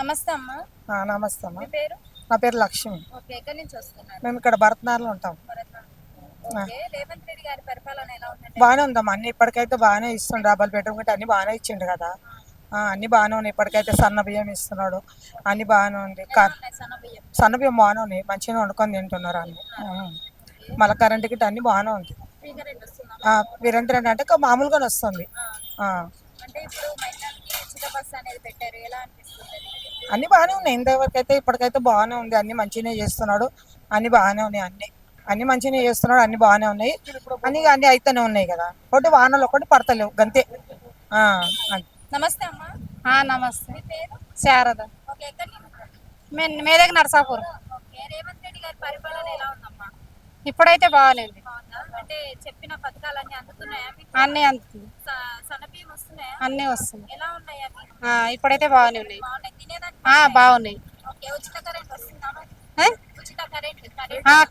నమస్తే అమ్మా. నమస్తే అమ్మా. మీ పేరు? నా పేరు లక్ష్మి. ఓకే, ఎక్కడి నుంచి వస్తున్నారు? మేము ఇక్కడ భరతనార్లో ఉంటాం. ఓకే, రేవంత్ రెడ్డి గారి పరిపాలన ఎలా ఉందండి? బాగానే ఉందమ్మా. అన్ని ఇప్పటికైతే బాగానే ఇస్తుండు. డబల్ బెడ్రూమ్ గట్రా అన్ని బాగానే ఇచ్చిండు కదా. అన్ని బాగానే ఉన్నాయి. ఇప్పటికైతే సన్న బియ్యం ఇస్తున్నాడు. అన్ని బాగానే ఉంది. ఎలా ఉన్నాయి సన్న బియ్యం? సన్న బియ్యం బాగానే ఉన్నాయి. మంచిగా వండుకొని తింటున్నారు అన్ని. మళ్ళీ కరెంట్ గిట్ట అన్ని బాగానే ఉంది. ఫ్రీ కరెంట్ వస్తుందా? విరంత్ అంటే మామూలుగానే వస్తుంది. అంటే ఇప్పుడు మహిళలకి ఉచిత బస్సు అనేది పెట్టారు, ఎలా అనిపిస్తుంది? అన్ని బాగానే ఉన్నాయి. ఇంతవరకు అయితే ఇప్పటికైతే బాగానే ఉంది. అన్ని మంచిగానే చేస్తున్నాడు. అన్ని బాగానే ఉన్నాయి. అన్ని మంచిగానే చేస్తున్నాడు. అన్ని బాగానే ఉన్నాయి. అన్ని అయితేనే ఉన్నాయి కదా. ఒకటి వానలు ఒకటి పడతలేవు గంతే. నమస్తే అమ్మా. నమస్తే. మీ పేరు? శారద. ఓకే, ఎక్కడి నుంచి? మేదగ నరసాపూర్. ఓకే, రేవంత్ రెడ్డి గారి పరిపాలన ఎలా ఉందమ్మా? ఇప్పుడైతే బాగాలేదు. అంటే చెప్పిన పథకాలన్నీ అందుతున్నాయా మీకు? అన్ని అందుతుంది. సన్నబియ్యం వస్తున్నాయా? అన్ని వస్తుంది. ఎలా ఉన్నాయి అవి? ఇప్పుడైతే బాగానే ఉన్నాయి. బాగున్నాయి, తినేదానికి బాగున్నాయి. ఓకే, ఉచిత కరెంట్ వస్తుందా? ఉచిత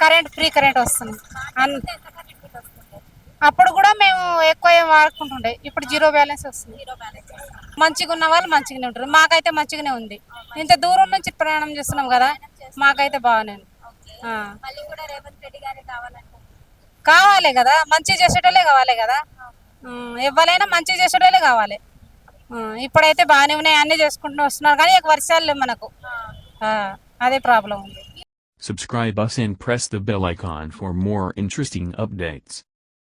కరెంట్ ఫ్రీ కరెంట్ వస్తుంది. ఎంత కరెంట్ బిల్ వస్తుంది? అప్పుడు కూడా మేము ఎక్కువ ఏం వాడుకుంటుండే, ఇప్పుడు జీరో బ్యాలెన్స్ వస్తుంది. Zero balance. మంచిగా ఉన్న వాళ్ళు మంచిగానే ఉంటారు. మాకైతే మంచిగానే ఉంది. ఇంత దూరం నుంచి ప్రయాణం చేస్తున్నాం కదా, మాకైతే బాగానే ఉంది. మళ్ళీ కూడా రేవంత్ రెడ్డి గారే కావాలి కదా, మంచి చేసేటోళ్ళే కావాలి కదా. ఎవరైనా మంచి చేసేటోళ్ళే కావాలి. ఇప్పుడైతే బాగానే ఉన్నాయి, అన్ని చేసుకుంటూ వస్తున్నారు కానీ వర్షాలు లేవు మనకు. అదే ప్రాబ్లం ఉంది. Subscribe us and press the bell icon for more interesting updates.